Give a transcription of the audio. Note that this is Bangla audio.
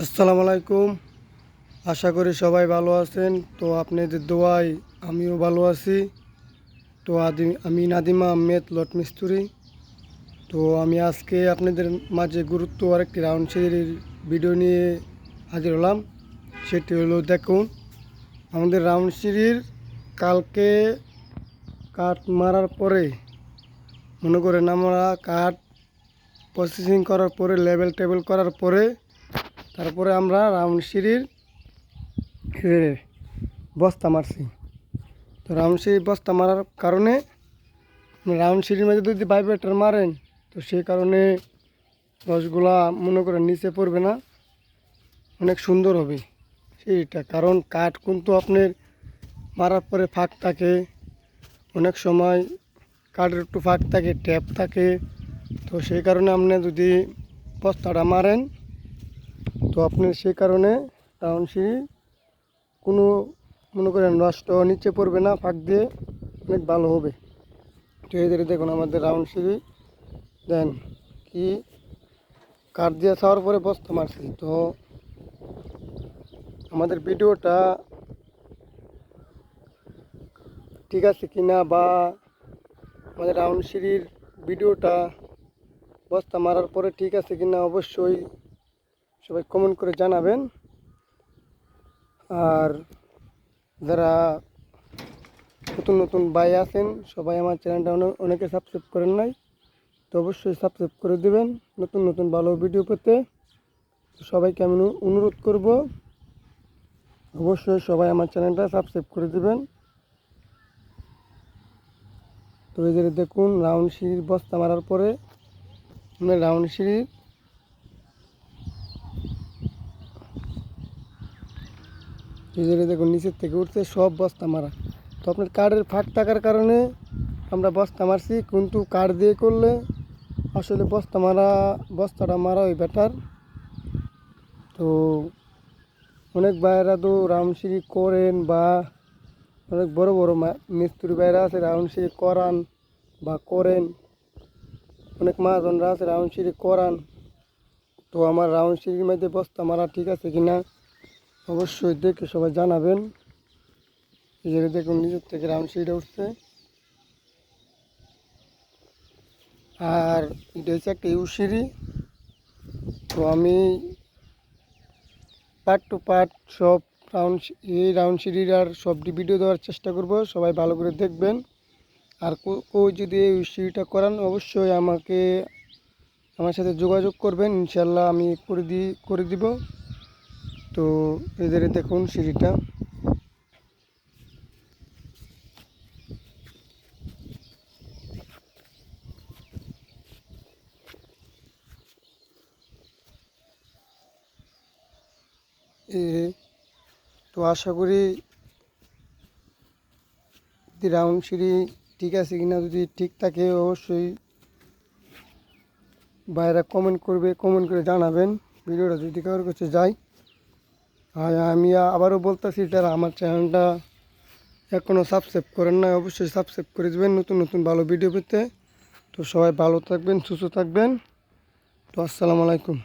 আসসালামু আলাইকুম। আশা করি সবাই ভালো আছেন। তো আপনাদের দোয়ায় আমিও ভালো আছি। তো আমি নাদিমা আহমেদ লট মিস্ত্রি। তো আমি আজকে আপনাদের মাঝে গুরুত্ব আর একটি রাউন্ড সিঁড়ির ভিডিও নিয়ে হাজির হলাম। সেটি হলো, দেখুন, আমাদের রাউন্ড সিঁড়ির কালকে কাঠ মারার পরে, মনে করেন আমরা কাঠ প্রসেসিং করার পরে, লেবেল টেবেল করার পরে, তারপরে আমরা রাউন্ড সিঁড়ির বস্তা মারছি। তো রাউন্ড সিঁড়ির বস্তা মারার কারণে রাউন্ড সিঁড়ির মধ্যে যদি ভাইব্রেটর মারেন, তো সেই কারণে রসগুলা মনে করেন নিচে পড়বে না, অনেক সুন্দর হবে সেইটা। কারণ কাঠ কিন্তু আপনার মারার পরে ফাঁক থাকে, অনেক সময় কাঠের একটু ফাঁক থাকে, ট্যাপ থাকে। তো সেই কারণে আপনি যদি বস্তাটা মারেন, তো আপনার সেই কারণে রাউন্ড সিঁড়ি কোনো মনে করেন নষ্ট নিচে পড়বে না, ফাঁক দিয়ে অনেক ভালো হবে। তো এদের দেখুন আমাদের রাউন্ড সিঁড়ি দেন কি কাঠ দিয়ে ছাওয়ার পরে বস্তা মারছি। তো আমাদের ভিডিওটা ঠিক আছে কিনা, বা আমাদের রাউন্ড সিঁড়ির ভিডিওটা বস্তা মারার পরে ঠিক আছে কিনা, অবশ্যই সবাই কমেন্ট করে জানাবেন। আর যারা নতুন নতুন ভাই আছেন, সবাই আমার চ্যানেলটা অনেকে সাবস্ক্রাইব করেন নাই, তো অবশ্যই সাবস্ক্রাইব করে দেবেন নতুন নতুন ভালো ভিডিও পেতে। সবাইকে আমি অনুরোধ করব, অবশ্যই সবাই আমার চ্যানেলটা সাবস্ক্রাইব করে দেবেন। তো এই যে দেখুন রাউন্ড সিঁড়ির বস্তা মারার পরে রাউন্ড সিঁড়ির এই যে দেখুন নিচের থেকে উঠছে সব বস্তা মারা। তো আপনার কাঠের ফাঁক থাকার কারণে আমরা বস্তা মারছি, কিন্তু কাঠ দিয়ে করলে আসলে বস্তাটা মারা ওই বেটার। তো অনেক ভাইয়েরা তো রাউন্ড সিঁড়ি করেন, বা অনেক বড় বড় মিস্ত্রি ভাইয়েরা আছে রাউন্ড সিঁড়ি করান বা করেন, অনেক মহাজনরা আছে রাউন্ড সিঁড়ি করান। তো আমার রাউন্ড সিঁড়ির মধ্যে বস্তা মারা ঠিক আছে কিনা অবশ্যই দেখে সবাই জানাবেন। এই যে দেখুন নিজের থেকে রাউন্ড সিঁড়িটা উঠছে। আর এটা হচ্ছে একটা ইউ সিঁড়ি। তো আমি পার্ট টু পার্ট সব রাউন্ড সিঁড়ির আর সব ভিডিও দেওয়ার চেষ্টা করব, সবাই ভালো করে দেখবেন। আর যদি এই সিঁড়িটা করান, অবশ্যই আমার সাথে যোগাযোগ করবেন, ইনশাল্লাহ আমি করে দিব। তো এদের দেখুন সিঁড়িটা তো আশা করি যদি রাউন্ড সিঁড়ি ঠিক আছে কিনা, যদি ঠিক থাকে অবশ্যই বাইরে কমেন্ট করে জানাবেন ভিডিওটা যদি কারোর কাছে যায়। আর আমি আবারও বলতেছি, যারা আমার চ্যানেলটা এখনও সাবস্ক্রাইব করেন না, অবশ্যই সাবস্ক্রাইব করে দেবেন নতুন নতুন ভালো ভিডিও পেতে। তো সবাই ভালো থাকবেন, সুস্থ থাকবেন। তো আসসালামু আলাইকুম।